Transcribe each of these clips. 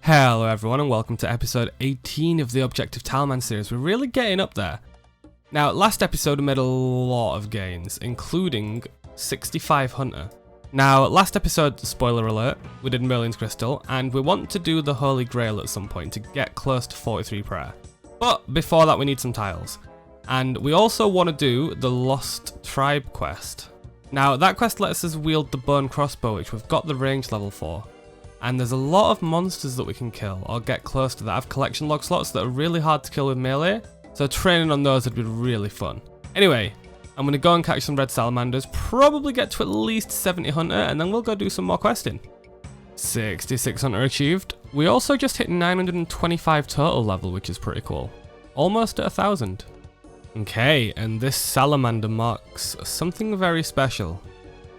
Hello everyone and welcome to episode 18 of the Objective Tileman series. We're really getting up there. Now, last episode we made a lot of gains, including 65 Hunter. Now, last episode, spoiler alert, we did Merlin's Crystal, and we want to do the Holy Grail at some point to get close to 43 Prayer. But before that we need some tiles. And we also want to do the Lost Tribe quest. Now, that quest lets us wield the bone crossbow, which we've got the range level for. And there's a lot of monsters that we can kill or get close to that have collection log slots that are really hard to kill with melee, so training on those would be really fun. Anyway, I'm going to go and catch some red salamanders, probably get to at least 70 hunter, and then we'll go do some more questing. 66 hunter achieved. We also just hit 925 total level, which is pretty cool. Almost at 1000. Okay, and this salamander marks something very special.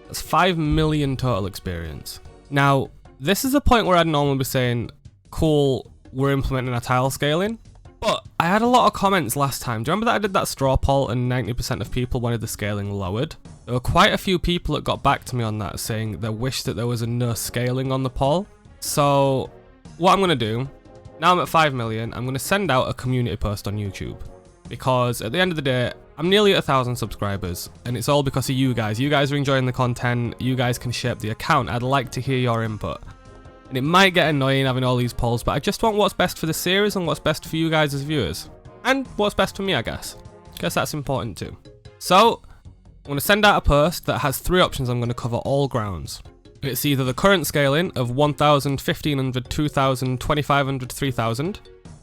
That's 5 million total experience. Now, this is a point where I'd normally be saying, cool, we're implementing a tile scaling, but I had a lot of comments last time. Do you remember that I did that straw poll and 90% of people wanted the scaling lowered? There were quite a few people that got back to me on that, saying they wish that there was a no scaling on the poll. So what I'm going to do, now I'm at 5 million, I'm going to send out a community post on YouTube. Because at the end of the day, I'm nearly at 1,000 subscribers, and it's all because of you guys. You guys are enjoying the content, you guys can shape the account. I'd like to hear your input. And it might get annoying having all these polls, but I just want what's best for the series and what's best for you guys as viewers. And what's best for me, I guess. Because that's important too. So, I'm going to send out a post that has 3 options. I'm going to cover all grounds. It's either the current scaling of 1,000, 1,500, 2,000, 2,500, 3,000,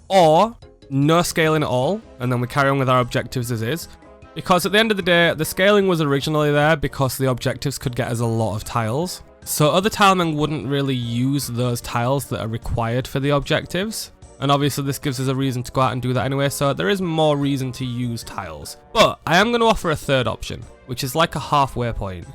or no scaling at all, and then we carry on with our objectives as is. Because at the end of the day, the scaling was originally there because the objectives could get us a lot of tiles. So other tilemen wouldn't really use those tiles that are required for the objectives. And obviously this gives us a reason to go out and do that anyway, so there is more reason to use tiles. But I am going to offer a third option, which is like a halfway point.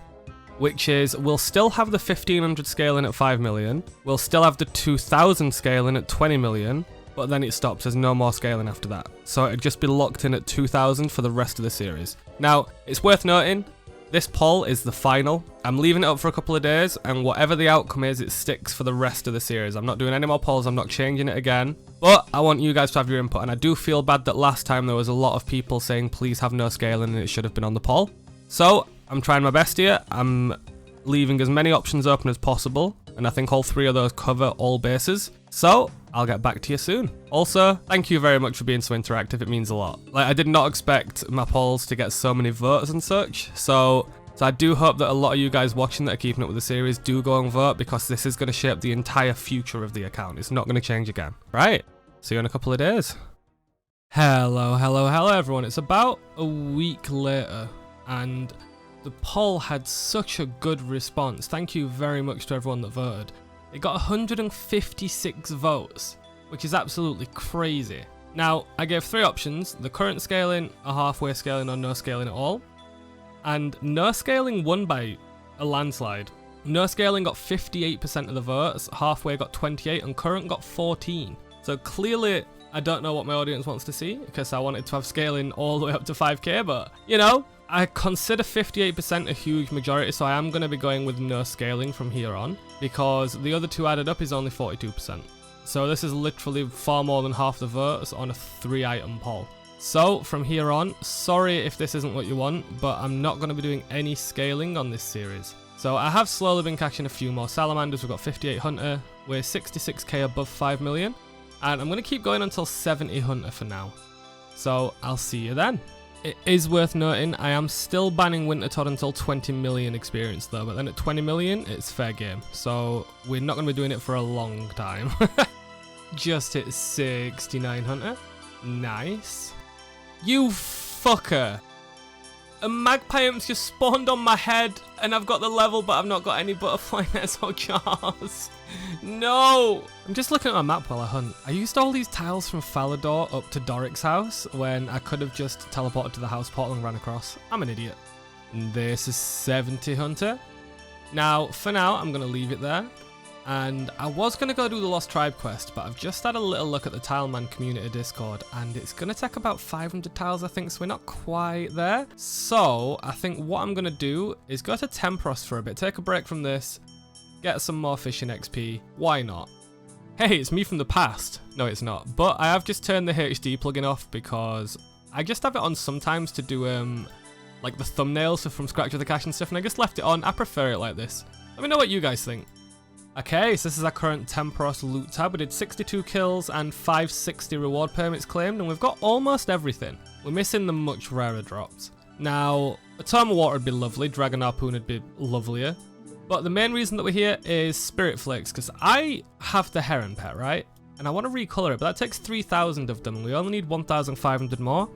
Which is, we'll still have the 1,500 scaling at 5 million, we'll still have the 2,000 scaling at 20 million, but then it stops, there's no more scaling after that. So it'd just be locked in at 2,000 for the rest of the series. Now, it's worth noting, this poll is the final. I'm leaving it up for a couple of days, and whatever the outcome is, it sticks for the rest of the series. I'm not doing any more polls, I'm not changing it again. But I want you guys to have your input, and I do feel bad that last time there was a lot of people saying please have no scaling and it should have been on the poll. So, I'm trying my best here. I'm leaving as many options open as possible, and I think all 3 of those cover all bases. So, I'll get back to you soon. Also, thank you very much for being so interactive, it means a lot. Like, I did not expect my polls to get so many votes and such, so I do hope that a lot of you guys watching that are keeping up with the series do go and vote, because this is going to shape the entire future of the account. It's not going to change again. Right, see you in a couple of days. Hello everyone. It's about a week later, and the poll had such a good response. Thank you very much to everyone that voted. It got 156 votes, which is absolutely crazy. Now, I gave 3 options, the current scaling, a halfway scaling, or no scaling at all. And no scaling won by a landslide. No scaling got 58% of the votes, halfway got 28, and current got 14. So clearly, I don't know what my audience wants to see, because I wanted to have scaling all the way up to 5k, but, you know, I consider 58% a huge majority, so I am going to be going with no scaling from here on, because the other 2 added up is only 42%. So this is literally far more than half the votes on a 3-item poll. So from here on, sorry if this isn't what you want, but I'm not going to be doing any scaling on this series. So I have slowly been catching a few more salamanders. We've got 58 hunter, we're 66k above 5 million, and I'm going to keep going until 70 hunter for now. So I'll see you then. It is worth noting, I am still banning Winter Todd until 20 million experience though, but then at 20 million, it's fair game. So we're not going to be doing it for a long time. Just hit 69 hunter. Nice. You fucker. A magpie imp's just spawned on my head, and I've got the level, but I've not got any butterfly nets or jars. No! I'm just looking at my map while I hunt. I used all these tiles from Falador up to Doric's house, when I could have just teleported to the house portal and ran across. I'm an idiot. This is 70 hunter. Now, for now, I'm going to leave it there. And I was going to go do the Lost Tribe quest, but I've just had a little look at the Tileman community Discord, and it's going to take about 500 tiles, I think, so we're not quite there. So I think what I'm going to do is go to Tempros for a bit, take a break from this, get some more fishing XP. Why not? Hey, it's me from the past. No, it's not. But I have just turned the HD plugin off because I just have it on sometimes to do like the thumbnails for From Scratch with the Cache and stuff, and I just left it on. I prefer it like this. Let me know what you guys think. Okay, so this is our current Tempros loot tab. We did 62 kills and 560 reward permits claimed, and we've got almost everything. We're missing the much rarer drops. Now, a Thermal Water would be lovely, Dragon Harpoon would be lovelier. But the main reason that we're here is Spirit Flakes, because I have the Heron pet, right? And I want to recolor it, but that takes 3,000 of them, and we only need 1,500 more.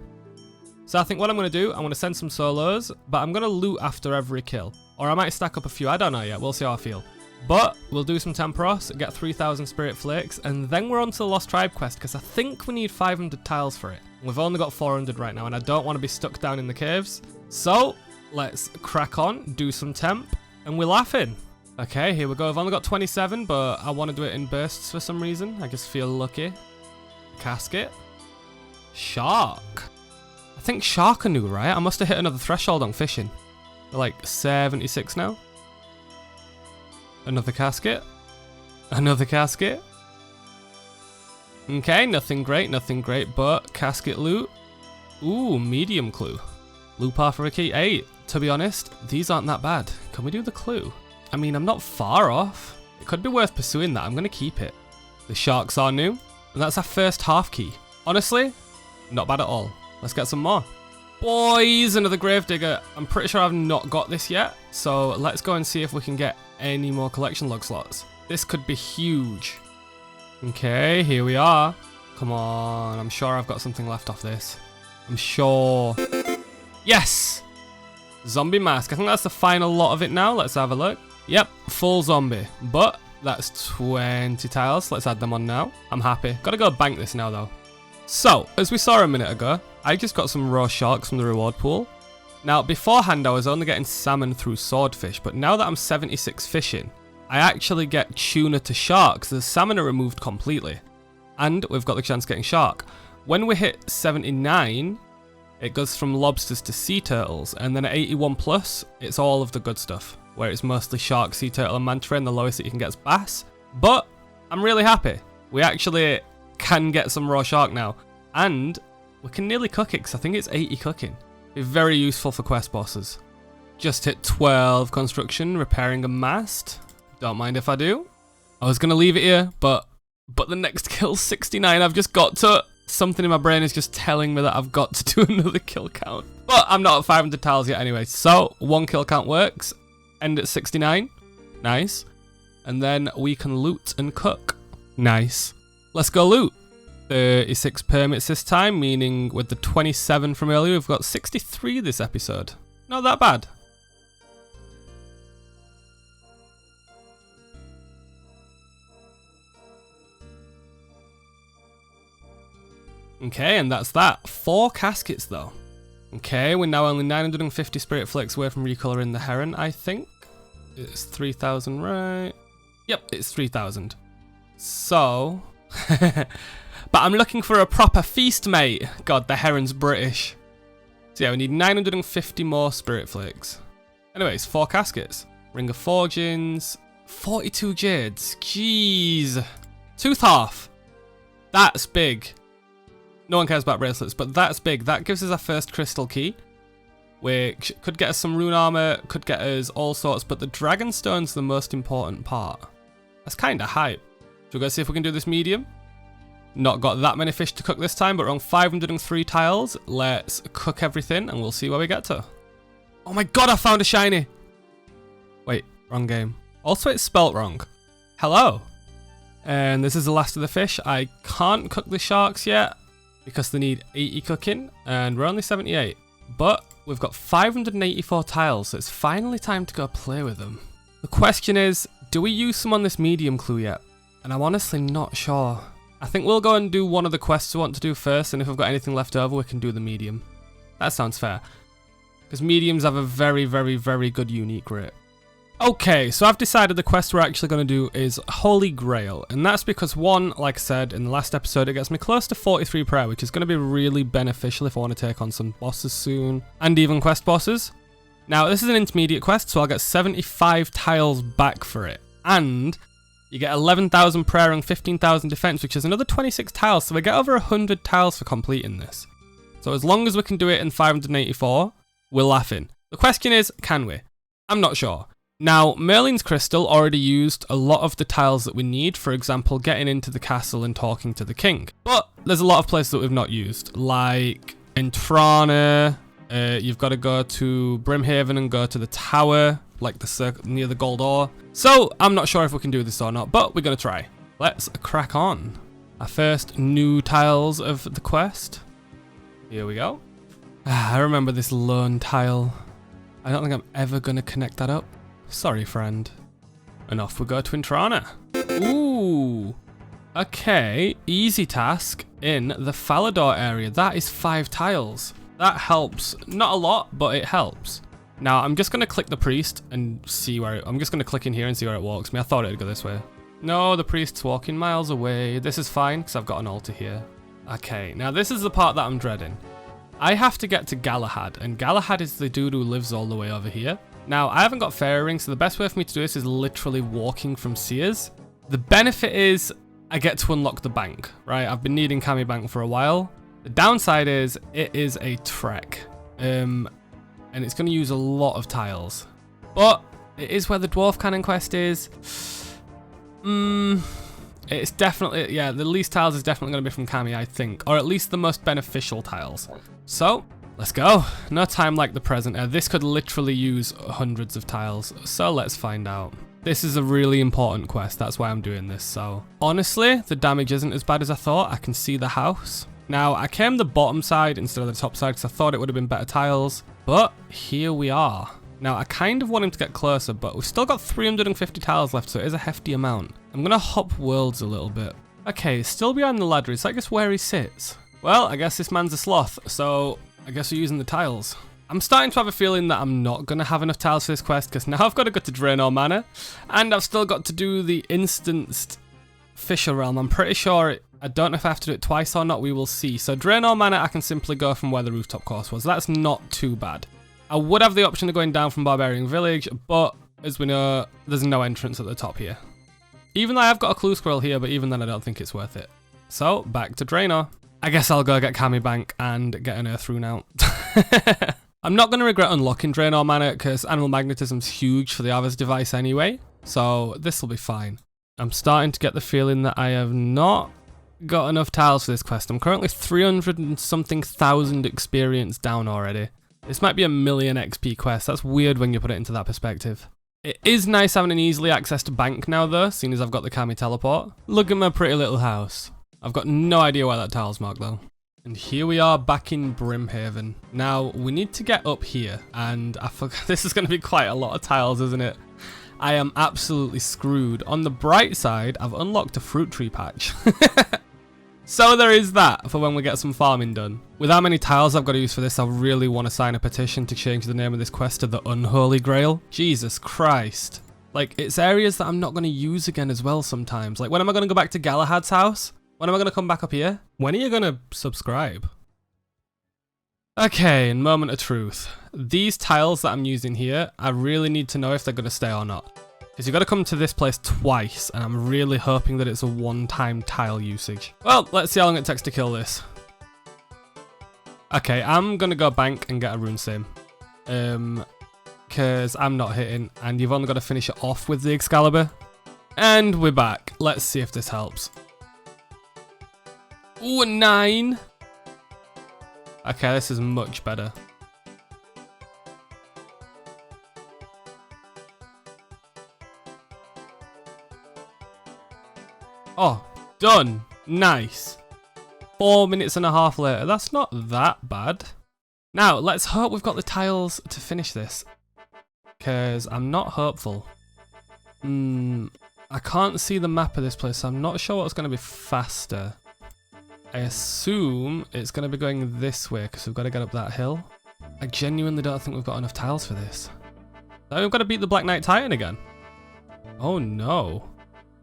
So I think what I'm going to do, I'm going to send some solos, but I'm going to loot after every kill. Or I might stack up a few, I don't know yet, we'll see how I feel. But we'll do some Tempros, get 3,000 Spirit Flakes, and then we're on to the Lost Tribe quest, because I think we need 500 tiles for it. We've only got 400 right now, and I don't want to be stuck down in the caves. So, let's crack on, do some temp, and we're laughing. Okay, here we go. I've only got 27, but I want to do it in bursts for some reason. I just feel lucky. Casket. Shark. I think shark are new, right? I must have hit another threshold on fishing. We're like 76 now. Another casket. Another casket. Okay, nothing great, but casket loot. Ooh, medium clue. Loop half for a key. 8. To be honest, these aren't that bad. Can we do the clue? I mean, I'm not far off. It could be worth pursuing that. I'm going to keep it. The sharks are new, and that's our first half key. Honestly, not bad at all. Let's get some more. Boys, another Gravedigger. I'm pretty sure I've not got this yet, so let's go and see if we can get any more collection log slots. This could be huge. Okay, here we are. Come on, I'm sure I've got something left off this. I'm sure. Yes! Zombie mask. I think that's the final lot of it now. Let's have a look. Yep, full zombie. But that's 20 tiles. Let's add them on now. I'm happy. Gotta go bank this now though. So, as we saw a minute ago, I just got some raw sharks from the reward pool. Now, beforehand I was only getting salmon through swordfish, but now that I'm 76 fishing, I actually get tuna to sharks. The salmon are removed completely. And we've got the chance of getting shark. When we hit 79, it goes from lobsters to sea turtles, and then at 81 plus, it's all of the good stuff, where it's mostly shark, sea turtle, and manta ray, and the lowest that you can get is bass. But I'm really happy. We actually can get some raw shark now, and we can nearly cook it, because I think it's 80 cooking. Be very useful for quest bosses. Just hit 12 construction, repairing a mast. Don't mind if I do. I was going to leave it here, but the next kill's 69. I've just got to... Something in my brain is just telling me that I've got to do another kill count. But I'm not at 500 tiles yet anyway. So, one kill count works. End at 69. Nice. And then we can loot and cook. Nice. Let's go loot. 36 permits this time, meaning with the 27 from earlier, we've got 63 this episode. Not that bad. Okay, and that's that. 4 caskets though. Okay, we're now only 950 spirit flakes away from recoloring the heron, I think. It's 3,000, right? Yep, it's 3,000. So... but I'm looking for a proper feast, mate. God, the heron's British. So yeah, we need 950 more spirit flakes. Anyways, 4 caskets. Ring of Forgings. 42 jades. Jeez. Tooth half. That's big. No one cares about bracelets, but that's big. That gives us our first crystal key, which could get us some rune armor, could get us all sorts, but the dragonstone's the most important part. That's kind of hype. Should we go see if we can do this medium? Not got that many fish to cook this time, but we're on 503 tiles. Let's cook everything and we'll see where we get to. Oh my god, I found a shiny! Wait, wrong game. Also, it's spelt wrong. Hello. And this is the last of the fish. I can't cook the sharks yet, because they need 80 cooking, and we're only 78. But we've got 584 tiles, so it's finally time to go play with them. The question is, do we use some on this medium clue yet? And I'm honestly not sure. I think we'll go and do one of the quests we want to do first, and if we've got anything left over, we can do the medium. That sounds fair. Because mediums have a very, very, very good unique rate. Okay, so I've decided the quest we're actually going to do is Holy Grail, and that's because one, like I said in the last episode, it gets me close to 43 per hour, which is going to be really beneficial if I want to take on some bosses soon, and even quest bosses. Now, this is an intermediate quest, so I'll get 75 tiles back for it, and You get 11,000 prayer and 15,000 defense, which is another 26 tiles. So we get over 100 tiles for completing this. So as long as we can do it in 584, we're laughing. The question is, can we? I'm not sure. Now, Merlin's Crystal already used a lot of the tiles that we need, for example, getting into the castle and talking to the king. But there's a lot of places that we've not used, like in Trana, you've got to go to Brimhaven and go to the tower, like the circle near the gold ore. So I'm not sure if we can do this or not, but we're going to try. Let's crack on. Our first new tiles of the quest. Here we go. I remember this lone tile. I don't think I'm ever going to connect that up. Sorry, friend. And off we go to Intrana. Ooh. Okay, easy task in the Falador area. That is 5 tiles. That helps. Not a lot, but it helps. Now, I'm just going to click the priest and see where I'm just going to click in here and see where it walks me. I thought it would go this way. No, the priest's walking miles away. This is fine, because I've got an altar here. Okay, now this is the part that I'm dreading. I have to get to Galahad, and Galahad is the dude who lives all the way over here. Now, I haven't got fairy ring, so the best way for me to do this is literally walking from Sears. The benefit is I get to unlock the bank, right? I've been needing Kami Bank for a while. The downside is it is a trek, and it's going to use a lot of tiles. But it is where the Dwarf Cannon quest is. It's definitely, yeah, the least tiles is definitely going to be from Kami, I think. Or at least the most beneficial tiles. So, let's go. No time like the present. This could literally use hundreds of tiles. So let's find out. This is a really important quest. That's why I'm doing this. So, honestly, the damage isn't as bad as I thought. I can see the house. Now, I came the bottom side instead of the top side because I thought it would have been better tiles. But here we are. Now, I kind of want him to get closer, but we've still got 350 tiles left, so it is a hefty amount. I'm going to hop worlds a little bit. Okay, still behind the ladder. Is that just where he sits? Well, I guess this man's a sloth, so I guess we're using the tiles. I'm starting to have a feeling that I'm not going to have enough tiles for this quest, because now I've got to go to Draenor Manor, and I've still got to do the instanced Fisher Realm. I'm pretty sure I don't know if I have to do it twice or not. We will see. So Draenor Manor, I can simply go from where the rooftop course was. That's not too bad. I would have the option of going down from Barbarian Village, but as we know, there's no entrance at the top here. Even though I've got a clue scroll here, but even then I don't think it's worth it. So, back to Draenor. I guess I'll go get Kami Bank and get an Earth Rune out. I'm not going to regret unlocking Draenor Manor because Animal Magnetism's huge for the Avars device anyway, so this will be fine. I'm starting to get the feeling that I have not got enough tiles for this quest. I'm currently 300 and something thousand experience down already. This might be a million XP quest. That's weird when you put it into that perspective. It is nice having an easily accessed bank now though, seeing as I've got the Kami teleport. Look at my pretty little house. I've got no idea why that tile's marked though. And here we are back in Brimhaven. Now, we need to get up here, and I forgot, this is going to be quite a lot of tiles, isn't it? I am absolutely screwed. On the bright side, I've unlocked a fruit tree patch. So there is that for when we get some farming done. With how many tiles I've got to use for this, I really want to sign a petition to change the name of this quest to the Unholy Grail. Jesus Christ. Like, it's areas that I'm not going to use again as well sometimes. Like, when am I going to go back to Galahad's house? When am I going to come back up here? When are you going to subscribe? Okay, moment of truth. These tiles that I'm using here, I really need to know if they're going to stay or not. Because you've got to come to this place twice, and I'm really hoping that it's a one-time tile usage. Well, let's see how long it takes to kill this. Okay, I'm going to go bank and get a rune sim. Because I'm not hitting, and you've only got to finish it off with the Excalibur. And we're back. Let's see if this helps. Ooh, a 9. Okay, this is much better. Oh, done. Nice. 4 minutes and a half later. That's not that bad. Now, let's hope we've got the tiles to finish this. Because I'm not hopeful. I can't see the map of this place, so I'm not sure what's going to be faster. I assume it's going to be going this way, because we've got to get up that hill. I genuinely don't think we've got enough tiles for this. Now we've got to beat the Black Knight Titan again. Oh no.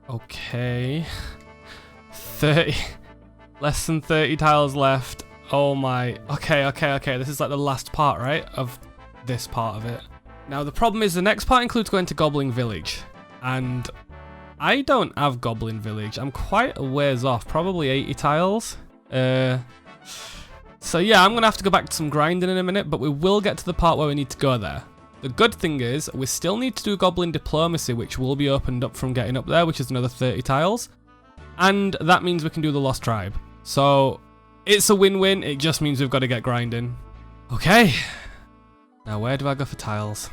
Okay. 30. Less than 30 tiles left. Oh my. Okay. This is like the last part, right? Of this part of it. Now the problem is the next part includes going to Goblin Village. And I don't have Goblin Village. I'm quite a ways off, probably 80 tiles. So yeah, I'm going to have to go back to some grinding in a minute, but we will get to the part where we need to go there. The good thing is, we still need to do Goblin Diplomacy, which will be opened up from getting up there, which is another 30 tiles. And that means we can do the Lost Tribe. So, it's a win-win, it just means we've got to get grinding. Okay, now where do I go for tiles?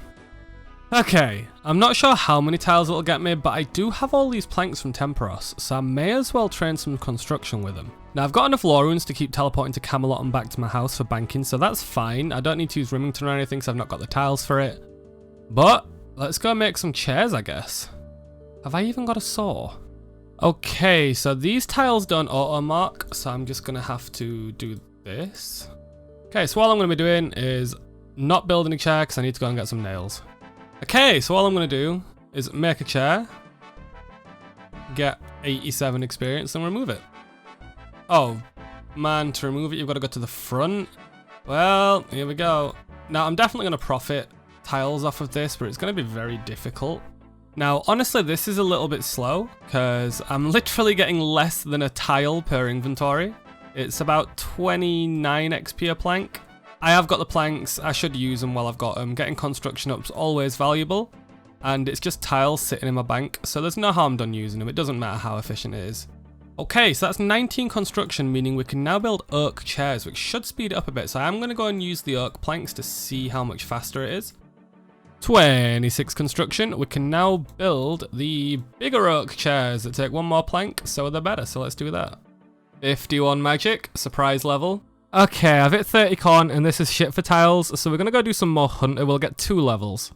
Okay, I'm not sure how many tiles it'll get me, but I do have all these planks from Temperos, so I may as well train some construction with them. Now I've got enough law runes to keep teleporting to Camelot and back to my house for banking, so that's fine. I don't need to use Rimington or anything, so I've not got the tiles for it. But, let's go make some chairs, I guess. Have I even got a saw? Okay, so these tiles don't auto-mark, so I'm just going to have to do this. Okay, so all I'm going to be doing is not building a chair, because I need to go and get some nails. Okay, so all I'm going to do is make a chair, get 87 experience, and remove it. Oh, man, to remove it, you've got to go to the front. Well, here we go. Now, I'm definitely going to profit tiles off of this, but it's going to be very difficult. Now, honestly, this is a little bit slow, because I'm literally getting less than a tile per inventory. It's about 29 XP a plank. I have got the planks, I should use them while I've got them. Getting construction up is always valuable, and it's just tiles sitting in my bank, so there's no harm done using them. It doesn't matter how efficient it is. Okay, so that's 19 construction, meaning we can now build oak chairs, which should speed it up a bit. So I'm going to go and use the oak planks to see how much faster it is. 26 construction. We can now build the bigger oak chairs that take one more plank, so they're better. So let's do that. 51 magic, surprise level. Okay, I've hit 30 corn, and this is shit for tiles, so we're going to go do some more hunter. We'll get 2 levels.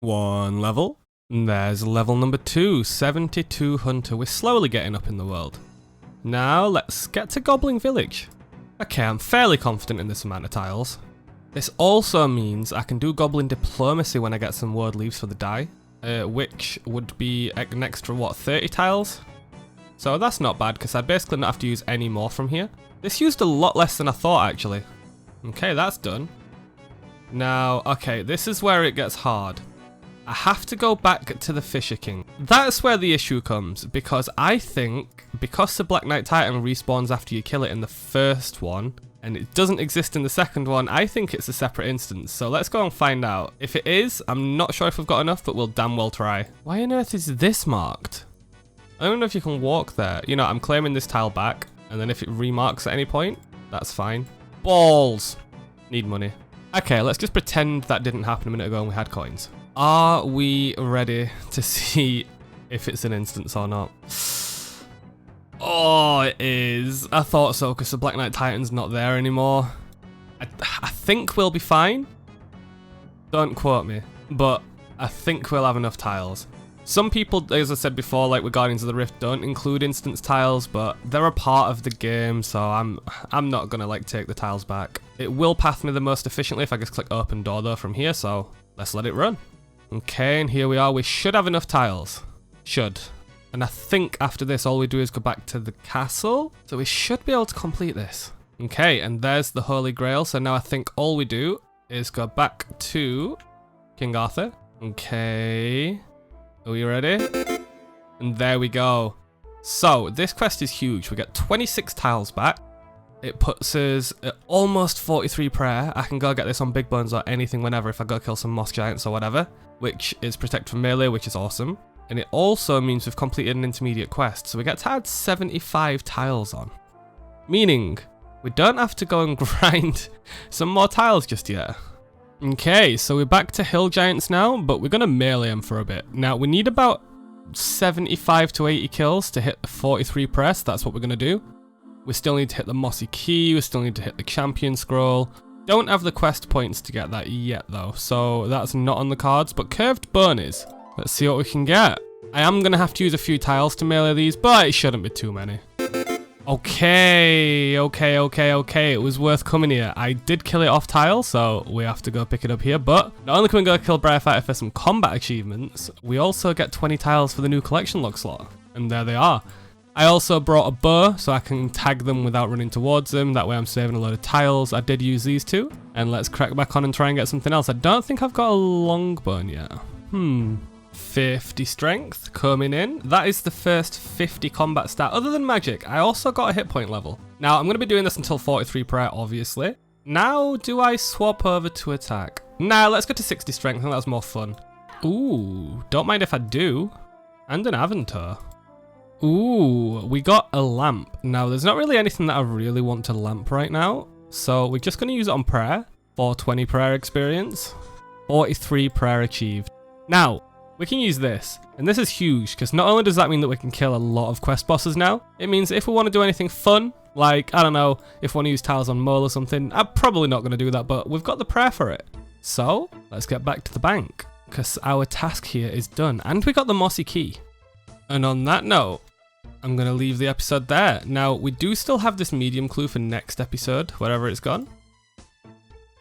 1 level. And there's level number 2, 72 hunter. We're slowly getting up in the world. Now, let's get to Goblin Village. Okay, I'm fairly confident in this amount of tiles. This also means I can do Goblin Diplomacy when I get some word leaves for the die, which would be an extra, what, 30 tiles? So that's not bad, because I'd basically not have to use any more from here. This used a lot less than I thought, actually. Okay, that's done. Now, okay, this is where it gets hard. I have to go back to the Fisher King. That's where the issue comes, because I think, because the Black Knight Titan respawns after you kill it in the first one, and it doesn't exist in the second one, I think it's a separate instance. So let's go and find out. If it is, I'm not sure if we've got enough, but we'll damn well try. Why on earth is this marked? I don't know if you can walk there. You know, I'm claiming this tile back, and then if it remarks at any point, that's fine. Balls! Need money. Okay, let's just pretend that didn't happen a minute ago and we had coins. Are we ready to see if it's an instance or not? Oh, it is. I thought so, because the Black Knight Titan's not there anymore. I think we'll be fine. Don't quote me, but I think we'll have enough tiles. Some people, as I said before, like with Guardians of the Rift, don't include instance tiles, but they're a part of the game, so I'm not gonna like take the tiles back. It will path me the most efficiently if I just click open door though from here, so let's let it run. Okay, and here we are. We should have enough tiles. Should. And I think after this, all we do is go back to the castle. So we should be able to complete this. Okay, and there's the Holy Grail. So now I think all we do is go back to King Arthur. Okay. Are we ready? And there we go. So this quest is huge. We get 26 tiles back. It puts us at almost 43 prayer. I can go get this on Big Bones or anything whenever if I go kill some moss giants or whatever, which is protect from melee, which is awesome. And it also means we've completed an intermediate quest, so we get to add 75 tiles on. Meaning, we don't have to go and grind some more tiles just yet. Okay, so we're back to hill giants now, but we're going to melee them for a bit. Now, we need about 75 to 80 kills to hit the 43 press. That's what we're going to do. We still need to hit the Mossy Key, we still need to hit the Champion Scroll. Don't have the quest points to get that yet though, so that's not on the cards, but Curved Bone is. Let's see what we can get. I am going to have to use a few tiles to melee these, but it shouldn't be too many. Okay, it was worth coming here. I did kill it off tile, so we have to go pick it up here, but not only can we go kill Briarfighter for some combat achievements, we also get 20 tiles for the new collection log slot, and there they are. I also brought a bow so I can tag them without running towards them. That way I'm saving a load of tiles. I did use these two. And let's crack back on and try and get something else. I don't think I've got a longbone yet. 50 strength coming in. That is the first 50 combat stat. Other than magic, I also got a hit point level. Now, I'm going to be doing this until 43 prayer, obviously. Now, do I swap over to attack? Nah, let's go to 60 strength. I think that's more fun. Ooh, don't mind if I do. And an Aventur. Ooh, we got a lamp. Now, there's not really anything that I really want to lamp right now. So we're just going to use it on prayer for 20 prayer experience. 43 prayer achieved. Now, we can use this. And this is huge because not only does that mean that we can kill a lot of quest bosses now, it means if we want to do anything fun, like, I don't know, if we want to use tiles on mole or something, I'm probably not going to do that, but we've got the prayer for it. So, let's get back to the bank because our task here is done. And we got the mossy key. And on that note, I'm going to leave the episode there. Now, we do still have this medium clue for next episode, wherever it's gone.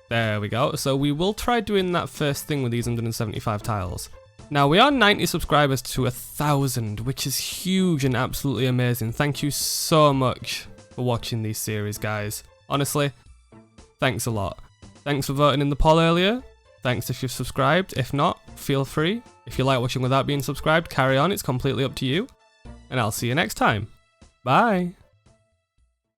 There we go. So we will try doing that first thing with these 175 tiles. Now, we are 90 subscribers to 1,000, which is huge and absolutely amazing. Thank you so much for watching these series, guys. Honestly, thanks a lot. Thanks for voting in the poll earlier. Thanks if you've subscribed. If not, feel free. If you like watching without being subscribed, carry on. It's completely up to you. And I'll see you next time. Bye.